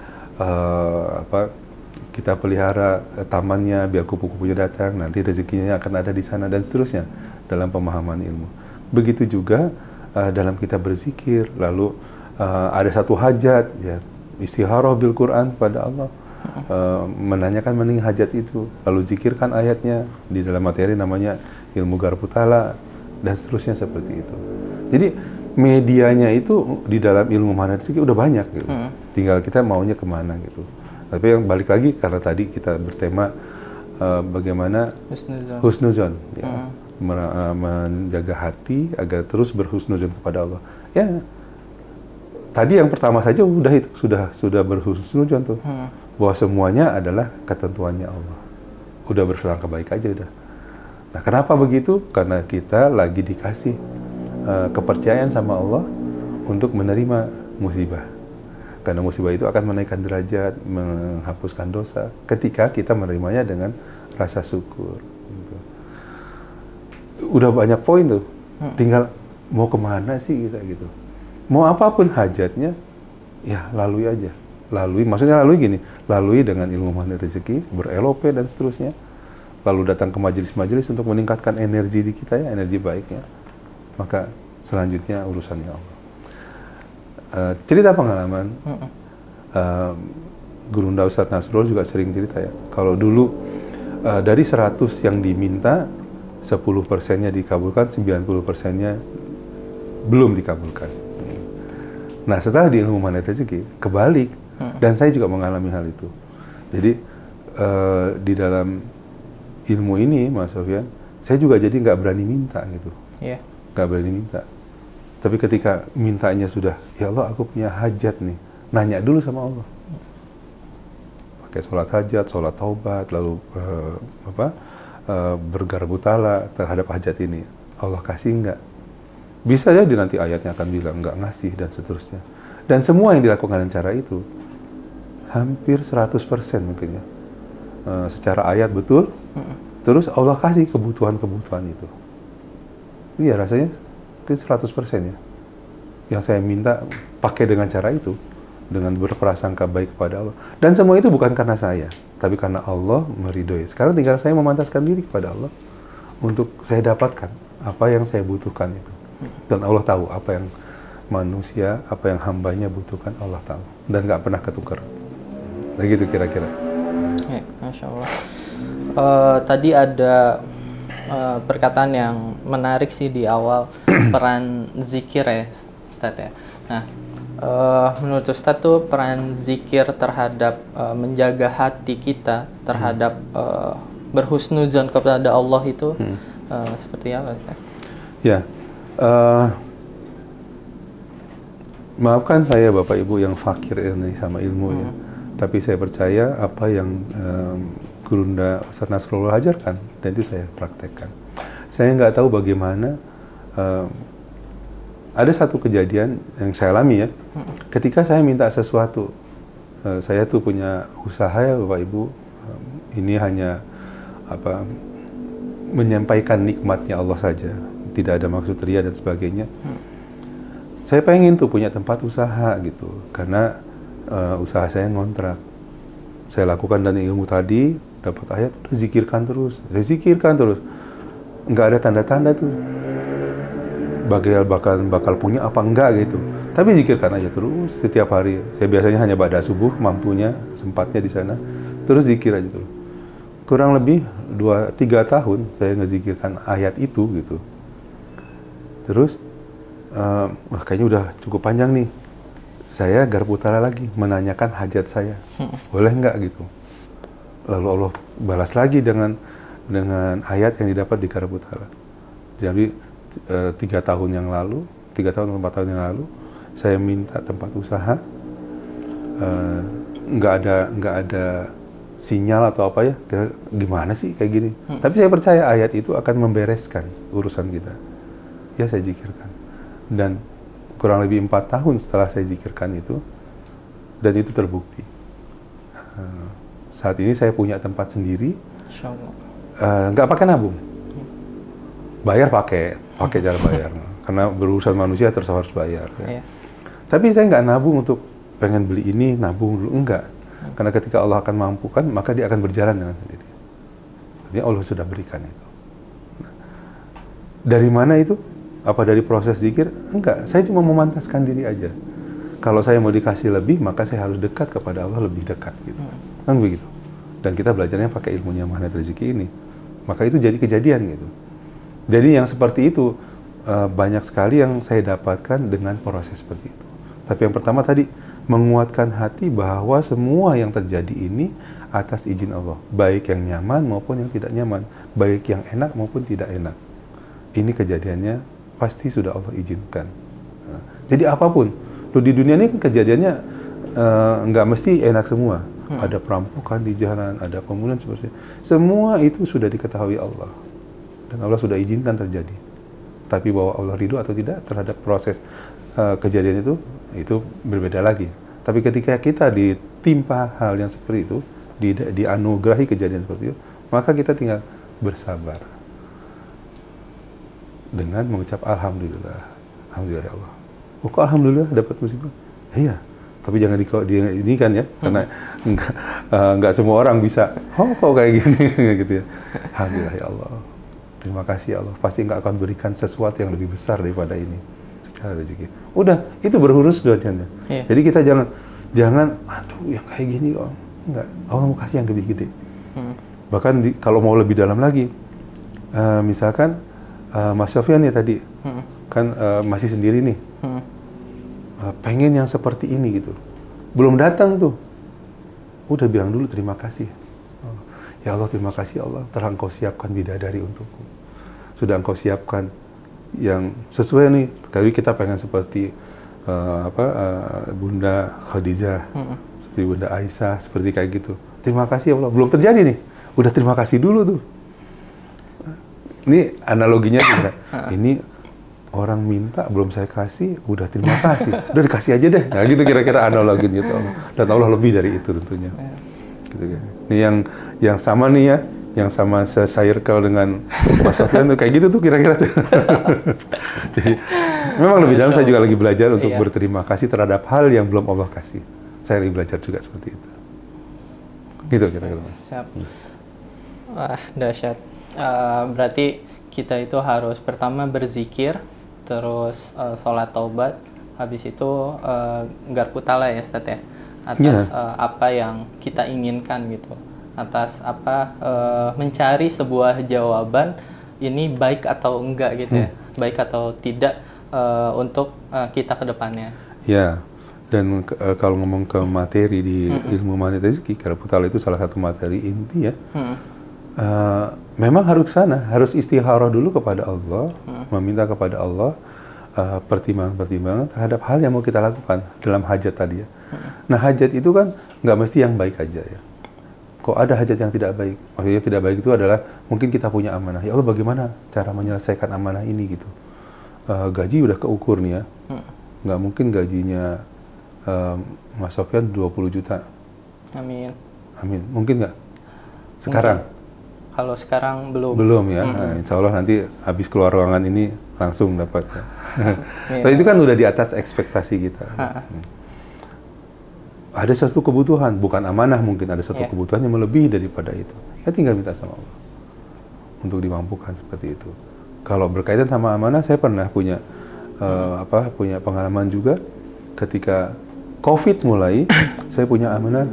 kita pelihara tamannya biar kupu-kupunya datang, nanti rezekinya akan ada di sana dan seterusnya dalam pemahaman ilmu. Begitu juga dalam kita berzikir, lalu ada satu hajat ya, istikharah bil Quran kepada Allah, menanyakan mening hajat itu, lalu zikirkan ayatnya, di dalam materi namanya ilmu Garbutala dan seterusnya seperti itu. Jadi medianya itu di dalam ilmu mana itu udah banyak gitu. Tinggal kita maunya kemana gitu. Tapi yang balik lagi karena tadi kita bertema bagaimana husnuzon ya, menjaga hati agar terus berhusnuzon kepada Allah. Ya, tadi yang pertama saja udah itu sudah berhusnuzon tuh, bahwa semuanya adalah ketentuannya Allah. Udah berselangkah baik aja udah. Nah, kenapa begitu? Karena kita lagi dikasih kepercayaan sama Allah untuk menerima musibah. Karena musibah itu akan menaikkan derajat, menghapuskan dosa ketika kita menerimanya dengan rasa syukur. Gitu. Udah banyak poin tuh, tinggal mau kemana sih kita gitu. Mau apapun hajatnya, ya lalui aja. Maksudnya lalui gini, lalui dengan ilmu mahir rezeki, ber-LOP dan seterusnya. Lalu datang ke majelis-majelis untuk meningkatkan energi di kita ya, energi baiknya. Maka selanjutnya urusannya Allah. Cerita pengalaman, Gurunda Ustadz Nasrul juga sering cerita ya. Kalau dulu dari 100 yang diminta, 10%-nya dikabulkan, 90%-nya belum dikabulkan. Nah setelah di ilmu manat rezeki, kebalik. Dan saya juga mengalami hal itu. Jadi di dalam ilmu ini, Mas Sofyan, saya juga jadi nggak berani minta gitu. Yeah. Nggak berani minta. Tapi ketika mintanya sudah, ya Allah aku punya hajat nih, nanya dulu sama Allah. Pakai sholat hajat, sholat taubat, lalu bergarbutala terhadap hajat ini. Allah kasih nggak? Bisa jadi nanti ayatnya akan bilang nggak ngasih dan seterusnya. Dan semua yang dilakukan dengan cara itu, hampir 100% mungkin ya. Secara ayat betul, terus Allah kasih kebutuhan-kebutuhan itu. Iya rasanya mungkin 100% ya. Yang saya minta pakai dengan cara itu, dengan berprasangka baik kepada Allah. Dan semua itu bukan karena saya, tapi karena Allah meridhoi. Sekarang tinggal saya memantaskan diri kepada Allah untuk saya dapatkan apa yang saya butuhkan itu. Dan Allah tahu apa yang manusia, apa yang hambanya butuhkan, Allah tahu. Dan nggak pernah ketukar. Begitu kira-kira. Ya, Masya Allah. Tadi ada perkataan yang menarik sih di awal, peran zikir ya Ustadz ya. Nah, menurut Ustadz tuh peran zikir terhadap menjaga hati kita terhadap berhusnuzon kepada Allah itu seperti apa Ustadz? Ya, maafkan saya Bapak Ibu yang fakir ini sama ilmu ya. Tapi saya percaya apa yang Gurunda Ustadz Nasrullah ajarkan, dan itu saya praktekkan. Saya nggak tahu bagaimana, ada satu kejadian yang saya alami ya, ketika saya minta sesuatu, saya tuh punya usaha ya Bapak Ibu, ini hanya menyampaikan nikmatnya Allah saja, tidak ada maksud ria dan sebagainya. Saya pengen tuh punya tempat usaha gitu, karena usaha saya ngontrak. Saya lakukan dan ilmu tadi, dapat ayat, zikirkan terus. Saya zikirkan terus. Nggak ada tanda-tanda tuh. Bakal punya apa enggak gitu. Tapi zikirkan aja terus setiap hari. Saya biasanya hanya pada subuh, mampunya, sempatnya di sana. terus zikir aja terus. Kurang lebih 2-3 tahun saya ngezikirkan ayat itu gitu. Terus, wah kayaknya udah cukup panjang nih. Saya garpu utara lagi menanyakan hajat saya, boleh nggak gitu. Lalu Allah balas lagi dengan ayat yang didapat di garpu utara. Jadi 3 tahun yang lalu, 3 tahun atau 4 tahun yang lalu, saya minta tempat usaha, nggak ada sinyal atau apa ya, gimana sih kayak gini. Tapi saya percaya ayat itu akan membereskan urusan kita. Ya saya zikirkan. Dan kurang lebih 4 tahun setelah saya zikirkan itu, dan itu terbukti. Saat ini saya punya tempat sendiri, nggak pakai nabung. Bayar pakai cara bayar. Karena berurusan manusia terus harus bayar. Ya. Tapi saya nggak nabung untuk pengen beli ini, nabung dulu, enggak. Karena ketika Allah akan mampukan, maka dia akan berjalan dengan sendiri. Artinya Allah sudah berikan itu. Nah, dari mana itu? Apa dari proses zikir? Enggak, saya cuma memantaskan diri aja. Kalau saya mau dikasih lebih, maka saya harus dekat kepada Allah lebih dekat. Gitu. Kan begitu. Dan kita belajarnya pakai ilmunya magnet rezeki ini. Maka itu jadi kejadian gitu. Jadi yang seperti itu, banyak sekali yang saya dapatkan dengan proses seperti itu. Tapi yang pertama tadi, menguatkan hati bahwa semua yang terjadi ini atas izin Allah, baik yang nyaman maupun yang tidak nyaman, baik yang enak maupun tidak enak. Ini kejadiannya pasti sudah Allah izinkan. Jadi apapun, di dunia ini kejadiannya nggak mesti enak semua. Ada perampokan di jalan, ada pembunuhan seperti itu. Semua itu sudah diketahui Allah dan Allah sudah izinkan terjadi. Tapi bahwa Allah ridho atau tidak terhadap proses kejadian itu berbeda lagi. Tapi ketika kita ditimpa hal yang seperti itu, dianugerahi kejadian seperti itu, maka kita tinggal bersabar dengan mengucap alhamdulillah, alhamdulillah ya Allah. Oh, kok alhamdulillah dapat musibah? Iya, tapi jangan ini kan ya, karena enggak semua orang bisa. Oh, kok kayak gini gitu ya. Alhamdulillah ya Allah. Terima kasih ya Allah. Pasti Engkau akan berikan sesuatu yang lebih besar daripada ini. Rezeki. Udah, itu berurus doanya. Jadi kita jangan aduh yang kayak gini kok. Enggak, Allah mau kasih yang lebih gede. Bahkan kalau mau lebih dalam lagi, misalkan Mas Sofyan ya tadi, kan masih sendiri nih, pengen yang seperti ini gitu. Belum datang tuh, udah bilang dulu terima kasih. Ya Allah terima kasih Allah, telah Engkau siapkan bidadari untukku. Sudah Engkau siapkan yang sesuai nih, tadi kita pengen seperti Bunda Khadijah, seperti Bunda Aisyah, seperti kayak gitu. Terima kasih Allah, belum terjadi nih, udah terima kasih dulu tuh. Ini analoginya juga, ini orang minta belum saya kasih, udah terima kasih, udah dikasih aja deh. Nah gitu kira-kira analoginya gitu. Dan Allah lebih dari itu tentunya. Gitu kan. Ini yang sama nih ya. Yang sama se-circle dengan Mas Sofyan tuh kayak gitu tuh kira-kira tuh. Jadi memang lebih dalam saya juga lagi belajar untuk berterima kasih terhadap hal yang belum Allah kasih. Saya lagi belajar juga seperti itu. Gitu kira-kira. Siap. Wah, dahsyat. Berarti kita itu harus pertama berzikir, terus sholat taubat, habis itu garpu tala ya Ustaz ya, atas apa yang kita inginkan gitu. Atas mencari sebuah jawaban ini baik atau enggak gitu ya, baik atau tidak untuk kita ke depannya. Ya, dan kalau ngomong ke materi di ilmu magnet rezeki, garpu tala itu salah satu materi inti ya. Memang harus sana, harus istikharah dulu kepada Allah, meminta kepada Allah pertimbangan-pertimbangan terhadap hal yang mau kita lakukan dalam hajat tadi ya. Nah hajat itu kan nggak mesti yang baik aja ya. Kok ada hajat yang tidak baik? Maksudnya tidak baik itu adalah mungkin kita punya amanah. Ya Allah bagaimana cara menyelesaikan amanah ini gitu. Gaji udah keukur nih ya. Nggak mungkin gajinya Mas Sofyan 20 juta. Amin. Amin. Mungkin nggak? Sekarang? Mungkin. Kalau sekarang belum. Belum ya. Nah, insya Allah nanti habis keluar ruangan ini langsung dapat ya. Tapi itu kan udah di atas ekspektasi kita. Ada satu kebutuhan, bukan amanah mungkin, ada satu kebutuhan yang melebihi daripada itu. Ya tinggal minta sama Allah untuk dimampukan seperti itu. Kalau berkaitan sama amanah, saya pernah punya punya pengalaman juga ketika COVID mulai, saya punya amanah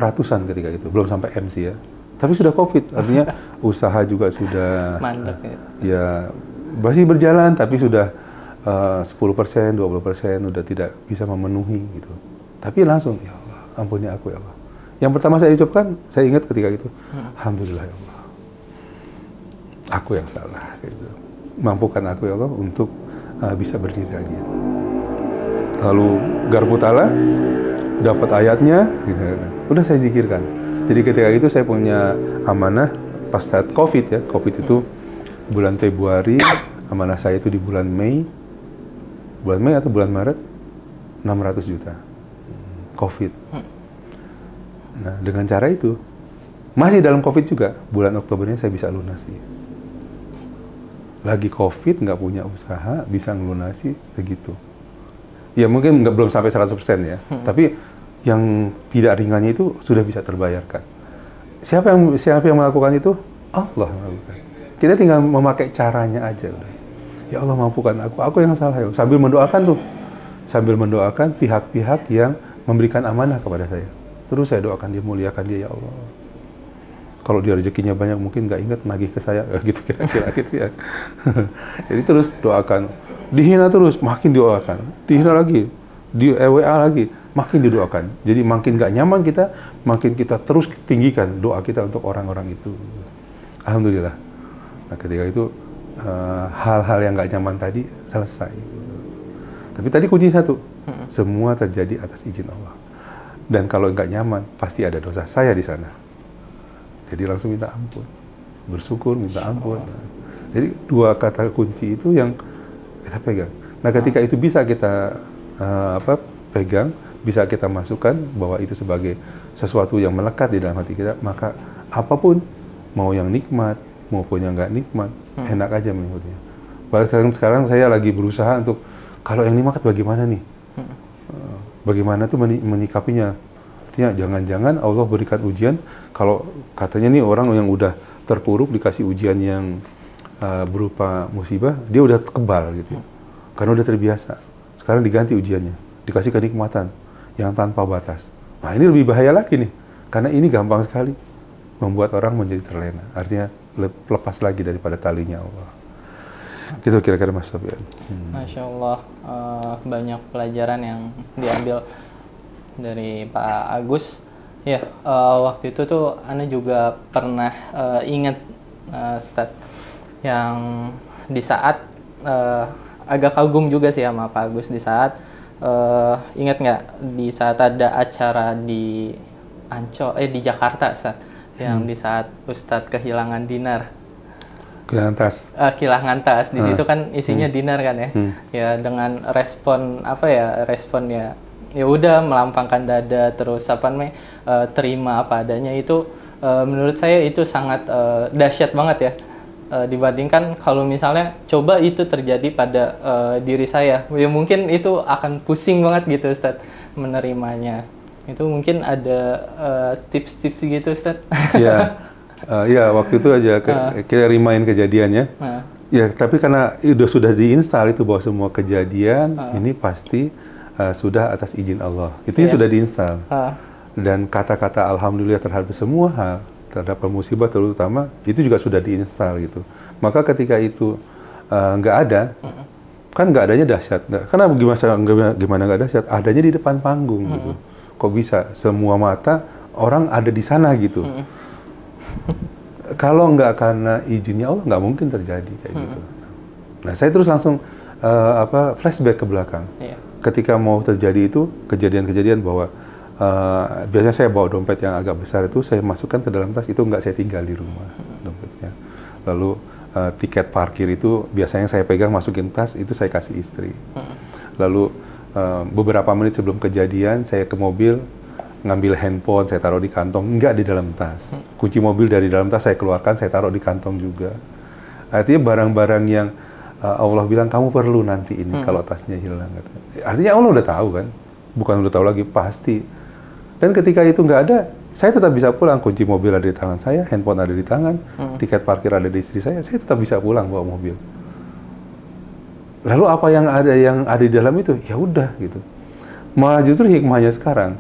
ratusan ketika itu, belum sampai M sih ya. Tapi sudah COVID, artinya usaha juga sudah Mandek ya masih berjalan, tapi sudah 10%, 20% udah tidak bisa memenuhi gitu. Tapi langsung, ya Allah, ampuni aku ya Allah. Yang pertama saya ucapkan, saya ingat ketika itu, Alhamdulillah ya Allah, aku yang salah. Gitu. Mampukan aku ya Allah untuk bisa berdiri lagi. Lalu garpu tala, dapat ayatnya, gitu. Udah saya zikirkan. Jadi ketika itu saya punya amanah pas saat COVID ya, COVID itu bulan Februari, amanah saya itu di bulan Mei atau bulan Maret, 600 juta COVID. Nah, dengan cara itu, masih dalam COVID juga, bulan Oktobernya saya bisa lunasi. Lagi COVID, nggak punya usaha, bisa ngelunasi segitu. Ya mungkin belum sampai 100% ya, tapi yang tidak ringannya itu sudah bisa terbayarkan. Siapa yang melakukan itu? Allah melakukan. Kita tinggal memakai caranya aja. Ya Allah, mampukan aku yang salah ya. Sambil mendoakan pihak-pihak yang memberikan amanah kepada saya. Terus saya doakan dia, muliakan dia, ya Allah. Kalau dia rezekinya banyak, mungkin nggak ingat nagih ke saya, gitu kira-kira gitu ya. Jadi terus doakan. Dihina terus, makin doakan. Dihina lagi, di WA lagi, makin didoakan. Jadi makin nggak nyaman kita, makin kita terus tinggikan doa kita untuk orang-orang itu. Alhamdulillah. Nah ketika itu hal-hal yang nggak nyaman tadi selesai. Tapi tadi kunci satu, semua terjadi atas izin Allah. Dan kalau nggak nyaman, pasti ada dosa saya di sana. Jadi langsung minta ampun, bersyukur, minta ampun. Jadi dua kata kunci itu yang kita pegang. Nah ketika itu bisa kita pegang, bisa kita masukkan bahwa itu sebagai sesuatu yang melekat di dalam hati kita, maka apapun, mau yang nikmat, maupun yang nggak nikmat, enak aja mengikutinya. Bahkan sekarang saya lagi berusaha untuk, kalau yang nikmat bagaimana nih? Bagaimana tuh menyikapinya? Artinya jangan-jangan Allah berikan ujian, kalau katanya nih orang yang udah terpuruk dikasih ujian yang berupa musibah, dia udah kebal gitu. Karena udah terbiasa. Sekarang diganti ujiannya, dikasih kenikmatan yang tanpa batas. Nah ini lebih bahaya lagi nih, karena ini gampang sekali membuat orang menjadi terlena. Artinya lepas lagi daripada talinya Allah. Gitu kira-kira Mas Sofyan. Masya Allah, banyak pelajaran yang diambil dari Pak Agus. Ya, waktu itu tuh Ana juga pernah ingat Ustadz, yang di saat agak kagum juga sih sama Pak Agus di saat ingat nggak di saat ada acara di di Jakarta Ustadz, yang di saat Ustadz kehilangan dinar. Kehilangan tas. Di situ kan isinya dinar kan ya. Ya dengan respon respon ya udah melampangkan dada, terus terima apa adanya, itu menurut saya itu sangat dahsyat banget ya. Dibandingkan kalau misalnya coba itu terjadi pada diri saya, ya mungkin itu akan pusing banget gitu Ustadz menerimanya. Itu mungkin ada tips-tips gitu Ustadz. Iya. Ya waktu itu aja kita remind kejadiannya. Ya tapi karena sudah diinstal itu bahwa semua kejadian ini pasti sudah atas izin Allah. Itu sudah diinstal. Dan kata-kata alhamdulillah terhadap semua hal, terhadap musibah terutama, itu juga sudah diinstal gitu. Maka ketika itu nggak ada, kan nggak adanya dahsyat. Karena gimana nggak dahsyat? Adanya di depan panggung gitu. Kok bisa semua mata orang ada di sana gitu. Kalau nggak karena izinnya Allah, nggak mungkin terjadi kayak gitu. Nah, saya terus langsung flashback ke belakang. Ketika mau terjadi itu kejadian-kejadian bahwa biasanya saya bawa dompet yang agak besar itu saya masukkan ke dalam tas, itu nggak saya tinggal di rumah dompetnya. Lalu tiket parkir itu biasanya saya pegang masukin tas, itu saya kasih istri. Lalu beberapa menit sebelum kejadian saya ke mobil, ngambil handphone, saya taruh di kantong, nggak di dalam tas. Kunci mobil dari dalam tas saya keluarkan, saya taruh di kantong juga. Artinya barang-barang yang Allah bilang kamu perlu nanti ini kalau tasnya hilang. Artinya Allah udah tahu kan, bukan udah tahu lagi, pasti. Dan ketika itu nggak ada, saya tetap bisa pulang. Kunci mobil ada di tangan saya, handphone ada di tangan, tiket parkir ada di istri saya tetap bisa pulang bawa mobil. Lalu apa yang ada di dalam itu? Ya udah gitu. Malah justru hikmahnya sekarang.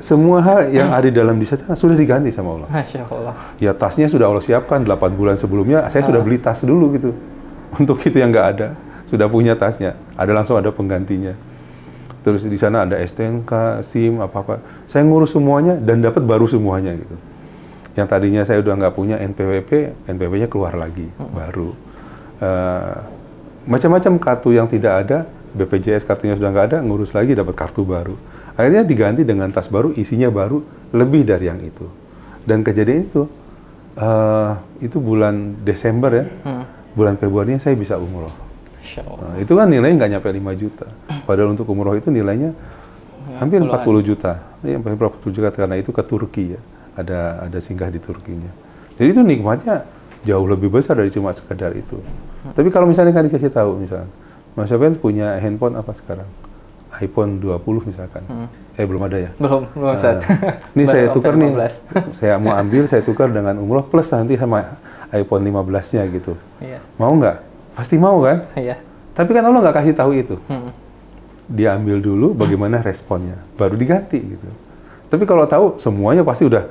semua hal yang ada di dalam di sana sudah diganti sama Allah. Masya Allah. Ya tasnya sudah Allah siapkan 8 bulan sebelumnya. Saya sudah beli tas dulu gitu. Untuk itu yang nggak ada, sudah punya tasnya. Langsung ada penggantinya. Terus di sana ada STNK, SIM, apa-apa. Saya ngurus semuanya dan dapat baru semuanya gitu. Yang tadinya saya udah nggak punya NPWP, NPWP-nya keluar lagi, baru. Macam-macam kartu yang tidak ada, BPJS kartunya sudah nggak ada, ngurus lagi dapat kartu baru. Akhirnya diganti dengan tas baru, isinya baru, lebih dari yang itu. Dan kejadian itu bulan Desember ya, bulan Februari saya bisa umroh. Nah, itu kan nilainya nggak nyampe 5 juta. Padahal untuk umroh itu nilainya hampir 40 juta. Ya, hampir 40 juta karena itu ke Turki ya. Ada singgah di Turkinya. Jadi itu nikmatnya jauh lebih besar dari cuma sekedar itu. Tapi kalau misalnya kan dikasih tahu misalnya, Mas Sofyan punya handphone apa sekarang? iPhone 20 misalkan. Belum ada ya? Belum Ustaz. Ini saya tukar nih. Saya mau ambil, saya tukar dengan umroh plus nanti sama iPhone 15-nya gitu. Iya. Mau nggak? Pasti mau kan? Iya. Tapi kan Allah nggak kasih tahu itu. Dia ambil dulu bagaimana responnya, baru diganti gitu. Tapi kalau tahu semuanya pasti udah,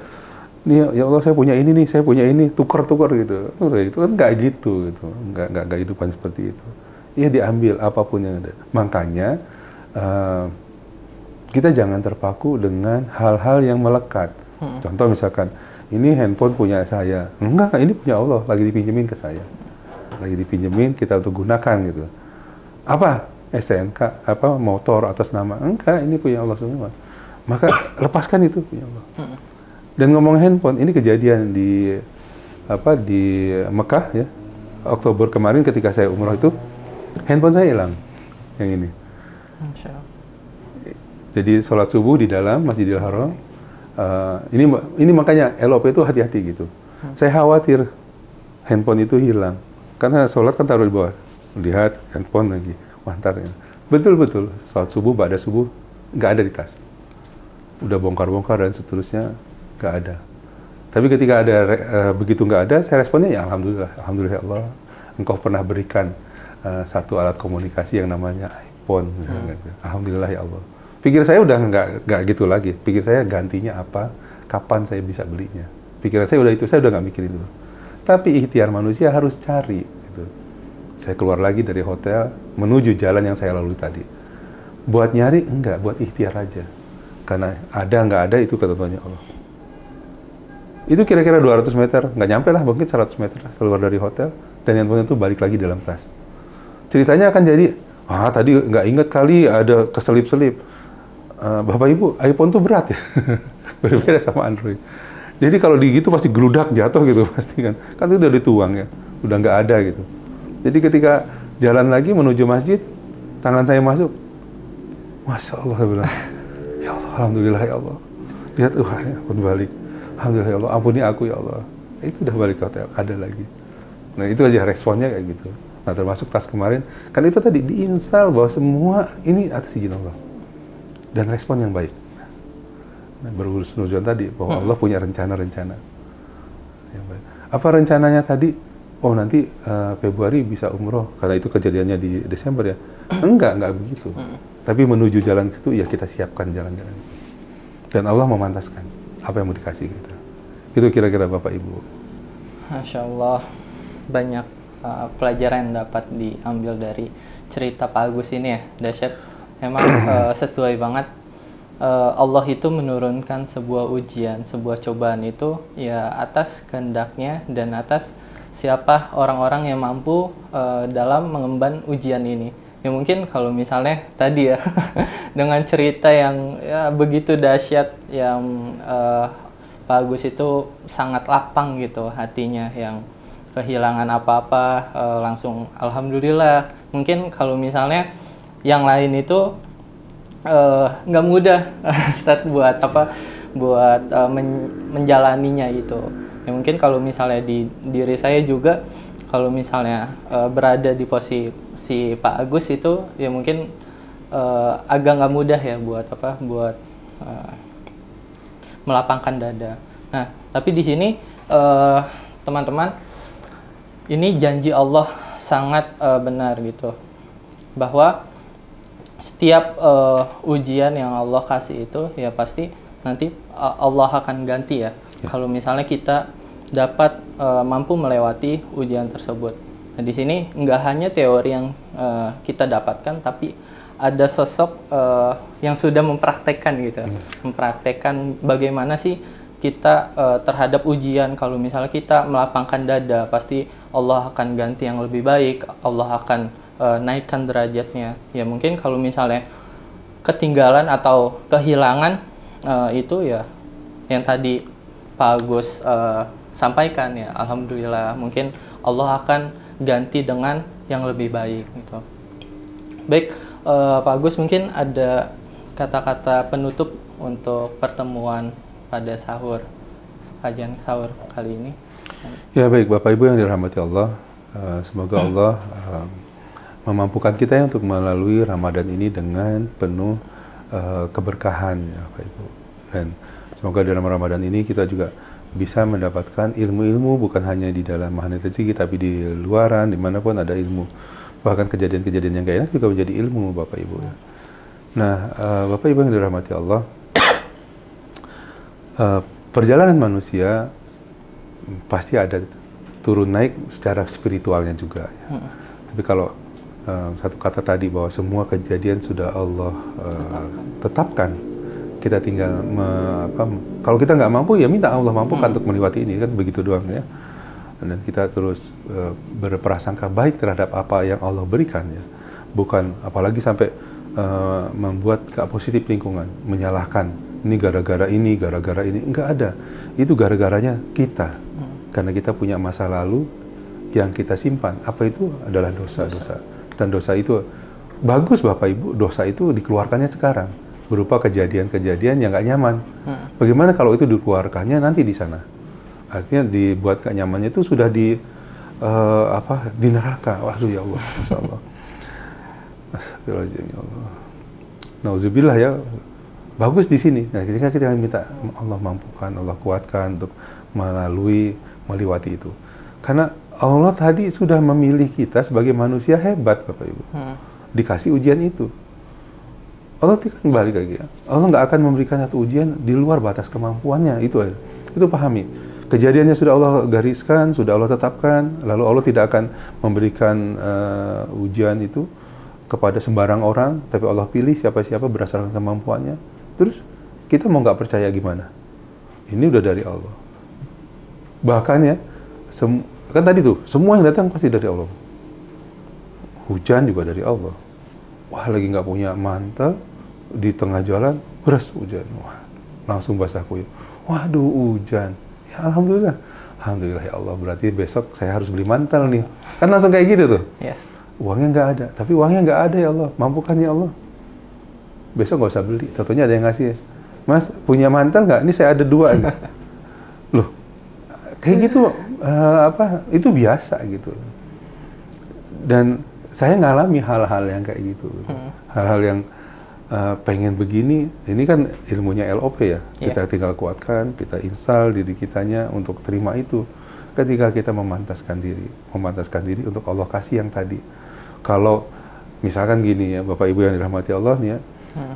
nih ya Allah saya punya ini nih, saya punya ini, tukar-tukar gitu. Itu kan nggak gitu, nggak kehidupan seperti itu. Iya diambil apapun yang ada. Makanya kita jangan terpaku dengan hal-hal yang melekat. Contoh misalkan, ini handphone punya saya, enggak, ini punya Allah, lagi dipinjemin ke saya. Lagi dipinjemin kita untuk gunakan gitu. Apa? STNK, apa motor atas nama? Enggak, ini punya Allah semua. Maka lepaskan itu punya Allah. Dan ngomong handphone, ini kejadian di Mekah ya. Oktober kemarin ketika saya umroh itu, handphone saya hilang. Yang ini. Jadi sholat subuh di dalam Masjidil Haram. Ini makanya LOP itu hati-hati gitu. Saya khawatir handphone itu hilang. Karena sholat kan taruh di bawah, lihat handphone lagi, mantar. Betul-betul, sholat subuh, ba'da subuh, nggak ada di tas. Udah bongkar-bongkar dan seterusnya, nggak ada. Tapi ketika ada begitu nggak ada, saya responnya ya Alhamdulillah, Alhamdulillah ya Allah, Engkau pernah berikan satu alat komunikasi yang namanya iPhone. Alhamdulillah ya Allah. Pikir saya udah nggak gitu lagi. Pikir saya gantinya apa, kapan saya bisa belinya. Pikiran saya udah itu, saya udah nggak mikirin itu. Tapi ikhtiar manusia harus cari. Gitu. Saya keluar lagi dari hotel, menuju jalan yang saya lalui tadi. Buat nyari, enggak. Buat ikhtiar aja. Karena ada, nggak ada, itu ketentuannya Allah. Itu kira-kira 200 meter. Nggak nyampe lah, mungkin 100 meter lah, keluar dari hotel. Dan yang itu balik lagi dalam tas. Ceritanya akan jadi, tadi nggak inget kali ada keselip-selip. Bapak Ibu, iPhone tuh berat ya. Berbeda sama Android. Jadi kalau gitu pasti geludak jatuh gitu pasti kan. Kan itu udah dituang ya, udah nggak ada gitu. Jadi ketika jalan lagi menuju masjid, tangan saya masuk, Masya Allah, saya bilang, ya Allah, Alhamdulillah ya Allah. Lihat, ya ampun balik. Alhamdulillah ya Allah, ampuni aku ya Allah. Itu udah balik ke hotel, ada lagi. Nah itu aja responnya kayak gitu. Nah termasuk tas kemarin, kan itu tadi diinstal bahwa semua ini atas izin Allah. Dan respon yang baik. Nah, berhusnuzon tadi bahwa Allah punya rencana-rencana yang baik. Apa rencananya tadi? Oh nanti Februari bisa umroh karena itu kejadiannya di Desember ya? Enggak begitu. Tapi menuju jalan itu ya kita siapkan jalan-jalan. Dan Allah memantaskan apa yang mau dikasih kita. Itu kira-kira Bapak Ibu. Masya Allah, banyak pelajaran yang dapat diambil dari cerita Pak Agus ini ya, dahsyat. Memang sesuai banget. Allah itu menurunkan sebuah ujian, sebuah cobaan itu ya atas kehendaknya dan atas siapa orang-orang yang mampu dalam mengemban ujian ini. Ya mungkin kalau misalnya tadi ya dengan cerita yang ya, begitu dahsyat yang Pak Agus itu sangat lapang gitu hatinya, yang kehilangan apa-apa langsung Alhamdulillah. Mungkin kalau misalnya yang lain itu nggak mudah start buat menjalaninya itu. Ya mungkin kalau misalnya di diri saya juga kalau misalnya berada di posisi Pak Agus itu ya mungkin agak nggak mudah ya buat melapangkan dada. Nah tapi di sini teman-teman, ini janji Allah sangat benar gitu, bahwa setiap ujian yang Allah kasih itu ya pasti nanti Allah akan ganti ya. Kalau misalnya kita dapat mampu melewati ujian tersebut. Nah, di sini nggak hanya teori yang kita dapatkan, tapi ada sosok yang sudah mempraktekkan gitu, mempraktekkan bagaimana sih kita terhadap ujian. Kalau misalnya kita melapangkan dada, pasti Allah akan ganti yang lebih baik, Allah akan naikkan derajatnya. Ya mungkin kalau misalnya ketinggalan atau kehilangan itu ya yang tadi Pak Agus sampaikan ya, alhamdulillah mungkin Allah akan ganti dengan yang lebih baik gitu. Baik, Pak Agus mungkin ada kata-kata penutup untuk pertemuan pada sahur, kajian sahur kali ini. Ya baik, Bapak Ibu yang dirahmati Allah, semoga Allah memampukan kita ya untuk melalui Ramadan ini dengan penuh keberkahan ya Bapak Ibu. Dan semoga dalam Ramadan ini kita juga bisa mendapatkan ilmu-ilmu bukan hanya di dalam magnet rezeki, tapi di luaran, dimanapun ada ilmu. Bahkan kejadian-kejadian yang gak enak juga menjadi ilmu Bapak Ibu ya. Nah, Bapak Ibu yang dirahmati Allah, perjalanan manusia pasti ada turun naik secara spiritualnya juga ya. Tapi kalau satu kata tadi bahwa semua kejadian sudah Allah tetapkan, kita tinggal kalau kita nggak mampu ya minta Allah mampukan untuk melewati ini, kan begitu doang ya. Dan kita terus berprasangka baik terhadap apa yang Allah berikan ya, bukan apalagi sampai membuat gak positif lingkungan, menyalahkan ini gara-gara ini, enggak ada. Itu gara-garanya kita, karena kita punya masa lalu yang kita simpan. Apa itu adalah dosa-dosa, dan dosa itu bagus Bapak Ibu, dosa itu dikeluarkannya sekarang berupa kejadian-kejadian yang gak nyaman. Bagaimana kalau itu dikeluarkannya nanti di sana? Artinya dibuat gak nyamannya itu sudah di neraka. Waduh ya Allah, Masya Allah. Astagfirullahaladzim ya Allah. Nauzubillah ya. Bagus di sini. Nah, ketika kita minta Allah mampukan, Allah kuatkan untuk melewati itu. Karena Allah tadi sudah memilih kita sebagai manusia hebat, Bapak Ibu. Dikasih ujian itu. Allah kan balik lagi ya. Allah nggak akan memberikan satu ujian di luar batas kemampuannya. Itu pahami. Kejadiannya sudah Allah gariskan, sudah Allah tetapkan. Lalu Allah tidak akan memberikan ujian itu kepada sembarang orang, tapi Allah pilih siapa-siapa berdasarkan kemampuannya. Terus kita mau nggak percaya gimana? Ini udah dari Allah. Bahkan ya, kan tadi tuh, semua yang datang pasti dari Allah. Hujan juga dari Allah. Wah, lagi nggak punya mantel, di tengah jalan, beras hujan. Wah, langsung basah kuyup. Waduh, hujan. Ya Alhamdulillah. Alhamdulillah ya Allah, berarti besok saya harus beli mantel nih. Kan langsung kayak gitu tuh. Yeah. Uangnya nggak ada, tapi uangnya nggak ada ya Allah, mampukan ya Allah. Besok nggak usah beli, tentunya ada yang ngasih. Mas, punya mantel nggak? Ini saya ada 2 nih. Loh, kayak gitu, itu biasa gitu. Dan saya ngalami hal-hal yang kayak gitu. Hal-hal yang pengen begini, ini kan ilmunya LOP ya. Kita tinggal kuatkan, kita install diri kitanya untuk terima itu. Ketika kita memantaskan diri untuk Allah kasih yang tadi. Kalau misalkan gini ya, Bapak Ibu yang dirahmati Allah nih ya,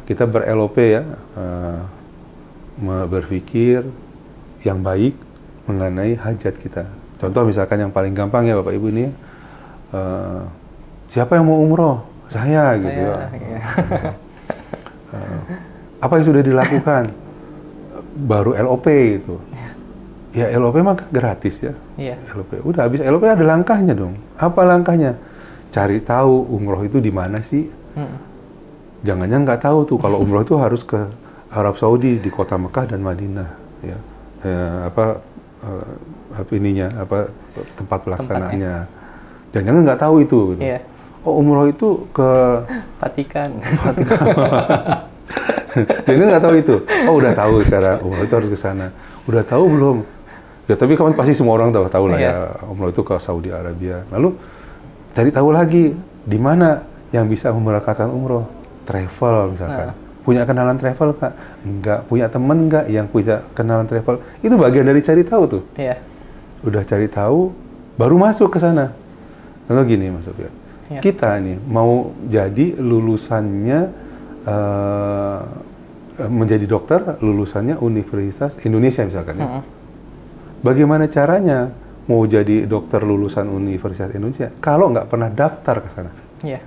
kita ber-LOP ya, berpikir yang baik mengenai hajat kita. Contoh misalkan yang paling gampang ya Bapak Ibu ini, siapa yang mau umroh? Saya gitu ya. Apa yang sudah dilakukan? Baru LOP gitu. Ya LOP mah gratis ya. LOP. Udah habis LOP ada langkahnya dong. Apa langkahnya? Cari tahu umroh itu di mana sih? Jangan-jangan nggak tahu tuh kalau umroh itu harus ke Arab Saudi di kota Mekah dan Madinah. Ya, tempat pelaksanaannya. Jangan-jangan nggak tahu itu. Gitu. Oh umroh itu ke Vatikan. Jangan nggak tahu itu. Oh udah tahu sekarang umroh itu harus ke sana. Udah tahu belum? Ya tapi kan pasti semua orang tahu lah ya umroh itu ke Saudi Arabia. Lalu cari tahu lagi di mana yang bisa memberangkatkan umroh. Travel misalkan. Punya kenalan travel Kak? Enggak. Punya teman enggak yang punya kenalan travel? Itu bagian dari cari tahu tuh. Udah cari tahu baru masuk ke sana. Lalu gini Mas Sofian. Kita nih mau jadi lulusannya menjadi dokter lulusannya Universitas Indonesia misalkan ya. Bagaimana caranya mau jadi dokter lulusan Universitas Indonesia kalau nggak pernah daftar ke sana? Iya.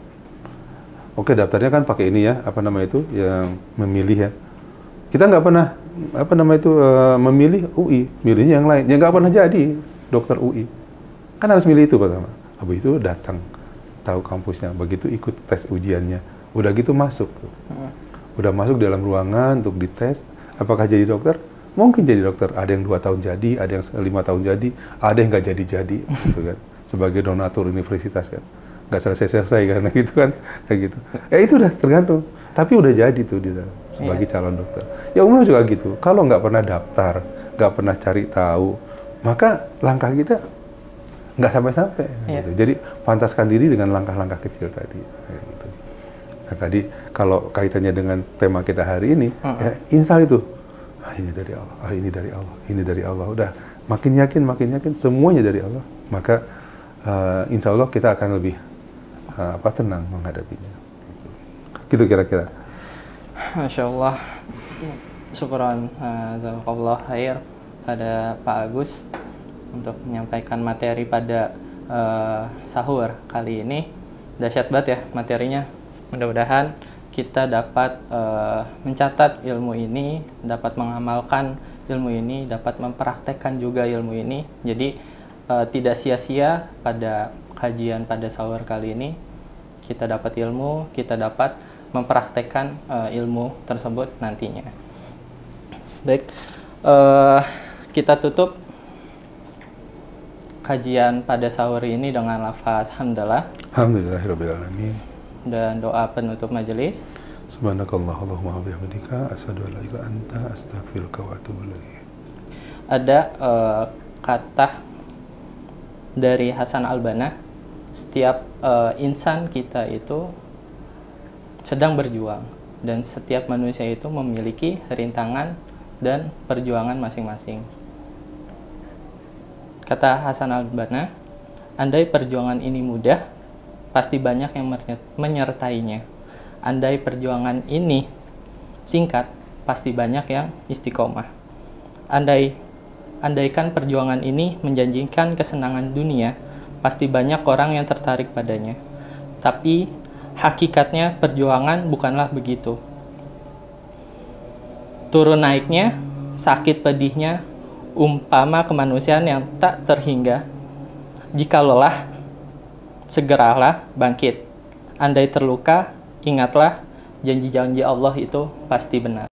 Oke, daftarnya kan pakai ini ya, apa nama itu, yang memilih ya. Kita nggak pernah, apa nama itu, memilih UI, milihnya yang lain. Ya nggak pernah jadi dokter UI. Kan harus milih itu pertama. Habis itu datang, tahu kampusnya, begitu ikut tes ujiannya. Udah gitu masuk. Udah masuk dalam ruangan untuk dites, apakah jadi dokter? Mungkin jadi dokter. Ada yang 2 tahun jadi, ada yang 5 tahun jadi, ada yang nggak jadi-jadi, gitu kan. Sebagai donatur universitas kan. Nggak selesai-selesai kan, gitu kan, kayak gitu. Itu udah tergantung. Tapi udah jadi tuh dia sebagai calon dokter. Ya umum juga gitu. Kalau nggak pernah daftar, nggak pernah cari tahu, maka langkah kita nggak sampai-sampai. Gitu. Jadi pantaskan diri dengan langkah-langkah kecil tadi. Kayak gitu. Nah tadi kalau kaitannya dengan tema kita hari ini, ya install itu. Ini dari Allah, ini dari Allah, ini dari Allah. Udah makin yakin, semuanya dari Allah. Maka insya Allah kita akan lebih tenang menghadapinya. Gitu kira-kira. Masya Allah. Syukran jazakallah khair pada Pak Agus untuk menyampaikan materi pada sahur kali ini. Dahsyat banget ya materinya. Mudah-mudahan kita dapat mencatat ilmu ini, dapat mengamalkan ilmu ini, dapat mempraktekkan juga ilmu ini. Jadi tidak sia-sia pada kajian pada sahur kali ini. Kita dapat ilmu, kita dapat mempraktekkan ilmu tersebut nantinya. Baik, kita tutup kajian pada sahur ini dengan lafaz hamdalah. Alhamdulillahirabbil alamin. Dan doa penutup majelis. Subhanakallahumma wa bihamdika asyhadu an la ilaha illa anta astaghfiruka wa atubu ilaik. Ada kata dari Hasan Al-Banna, setiap insan kita itu sedang berjuang dan setiap manusia itu memiliki rintangan dan perjuangan masing-masing. Kata Hasan Al-Banna, andai perjuangan ini mudah, pasti banyak yang menyertainya. Andai perjuangan ini singkat, pasti banyak yang istiqomah. Andaikan perjuangan ini menjanjikan kesenangan dunia, pasti banyak orang yang tertarik padanya. Tapi hakikatnya perjuangan bukanlah begitu. Turun naiknya, sakit pedihnya, umpama kemanusiaan yang tak terhingga. Jika lelah, segeralah bangkit. Andai terluka, ingatlah janji-janji Allah itu pasti benar.